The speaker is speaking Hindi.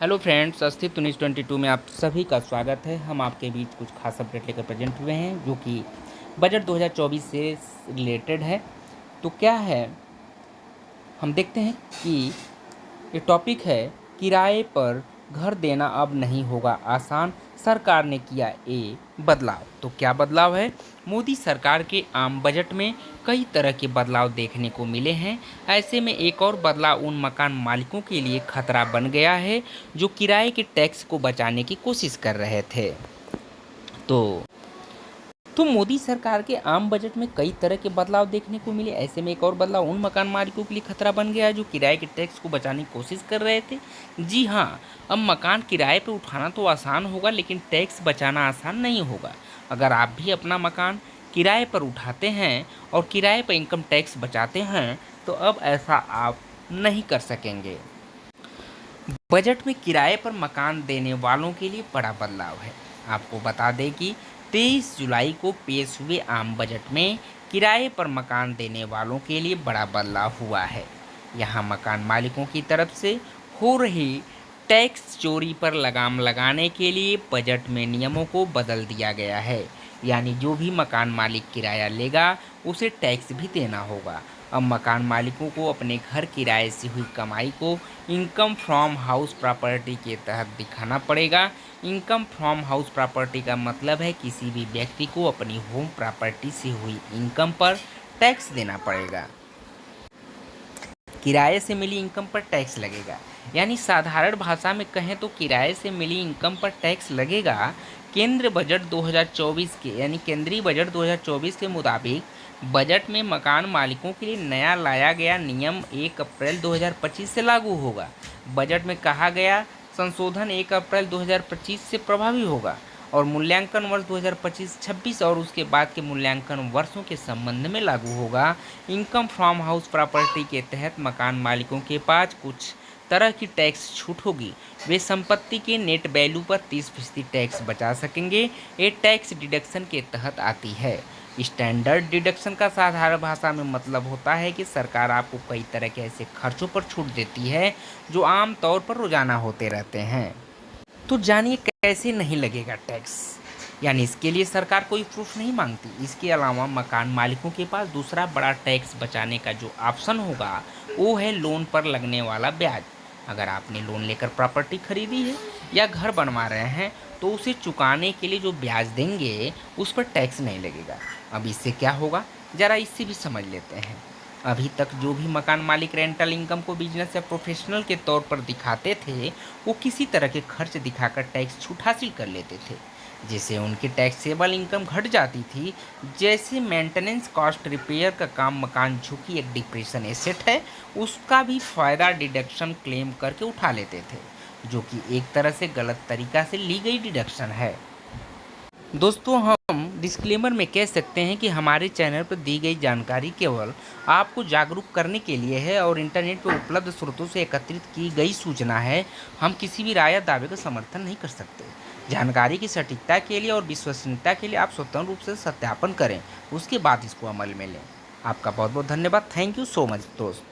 हेलो फ्रेंड्स, अस्तित्व न्यूज़ 22 में आप सभी का स्वागत है। हम आपके बीच कुछ खास अपडेट लेकर प्रेजेंट हुए हैं जो कि बजट 2024 से रिलेटेड है। तो क्या है, हम देखते हैं कि ये टॉपिक है, किराए पर घर देना अब नहीं होगा आसान, सरकार ने किया ये बदलाव। तो क्या बदलाव है? मोदी सरकार के आम बजट में कई तरह के बदलाव देखने को मिले हैं। ऐसे में एक और बदलाव उन मकान मालिकों के लिए खतरा बन गया है जो किराए के टैक्स को बचाने की कोशिश कर रहे थे। तो मोदी सरकार के आम बजट में कई तरह के बदलाव देखने को मिले। ऐसे में एक और बदलाव उन मकान मालिकों के लिए खतरा बन गया है जो किराए के टैक्स को बचाने की कोशिश कर रहे थे। जी हाँ, अब मकान किराए पर उठाना तो आसान होगा, लेकिन टैक्स बचाना आसान नहीं होगा। अगर आप भी अपना मकान किराए पर उठाते हैं और किराए पर इनकम टैक्स बचाते हैं, तो अब ऐसा आप नहीं कर सकेंगे। बजट में किराए पर मकान देने वालों के लिए बड़ा बदलाव है। आपको बता दें कि 23 जुलाई को पेश हुए आम बजट में किराए पर मकान देने वालों के लिए बड़ा बदलाव हुआ है। यहाँ मकान मालिकों की तरफ से हो रही टैक्स चोरी पर लगाम लगाने के लिए बजट में नियमों को बदल दिया गया है। यानी जो भी मकान मालिक किराया लेगा उसे टैक्स भी देना होगा। अब मकान मालिकों को अपने घर किराए से हुई कमाई को इनकम फ्रॉम हाउस प्रॉपर्टी के तहत दिखाना पड़ेगा। इनकम फ्रॉम हाउस प्रॉपर्टी का मतलब है किसी भी व्यक्ति को अपनी होम प्रॉपर्टी से हुई इनकम पर टैक्स देना पड़ेगा। किराए से मिली इनकम पर टैक्स लगेगा। यानी साधारण भाषा में कहें तो किराए से मिली इनकम पर टैक्स लगेगा। केंद्र बजट 2024 के यानी केंद्रीय बजट 2024 के मुताबिक बजट में मकान मालिकों के लिए नया लाया गया नियम 1 अप्रैल 2025 से लागू होगा। बजट में कहा गया संशोधन 1 अप्रैल 2025 से प्रभावी होगा और मूल्यांकन वर्ष 2025-26 और उसके बाद के मूल्यांकन वर्षों के संबंध में लागू होगा। इनकम फ्रॉम हाउस प्रॉपर्टी के तहत मकान मालिकों के पास कुछ तरह की टैक्स छूट होगी। वे संपत्ति के नेट वैल्यू पर 30% टैक्स बचा सकेंगे। ये टैक्स डिडक्शन के तहत आती है। स्टैंडर्ड डिडक्शन का साधारण भाषा में मतलब होता है कि सरकार आपको कई तरह के ऐसे खर्चों पर छूट देती है जो आम तौर पर रोजाना होते रहते हैं। तो जानिए कैसे नहीं लगेगा टैक्स। यानी इसके लिए सरकार कोई प्रूफ नहीं मांगती। इसके अलावा मकान मालिकों के पास दूसरा बड़ा टैक्स बचाने का जो ऑप्शन होगा वो है लोन पर लगने वाला ब्याज। अगर आपने लोन लेकर प्रॉपर्टी खरीदी है या घर बनवा रहे हैं तो उसे चुकाने के लिए जो ब्याज देंगे उस पर टैक्स नहीं लगेगा। अब इससे क्या होगा, ज़रा इससे भी समझ लेते हैं। अभी तक जो भी मकान मालिक रेंटल इनकम को बिजनेस या प्रोफेशनल के तौर पर दिखाते थे वो किसी तरह के खर्च दिखाकर टैक्स छूट हासिल कर लेते थे, जिससे उनकी टैक्सेबल इनकम घट जाती थी। जैसे मेंटेनेंस कॉस्ट, रिपेयर का काम, मकान झुकी एक डिप्रेशन एसेट है, उसका भी फ़ायदा डिडक्शन क्लेम करके उठा लेते थे, जो कि एक तरह से गलत तरीका से ली गई डिडक्शन है। दोस्तों, हम डिस्क्लेमर में कह सकते हैं कि हमारे चैनल पर दी गई जानकारी केवल आपको जागरूक करने के लिए है और इंटरनेट पर उपलब्ध स्रोतों से एकत्रित की गई सूचना है। हम किसी भी राय या दावे का समर्थन नहीं कर सकते। जानकारी की सटीकता के लिए और विश्वसनीयता के लिए आप स्वतंत्र रूप से सत्यापन करें, उसके बाद इसको अमल में लें। आपका बहुत बहुत धन्यवाद। थैंक यू सो मच दोस्त।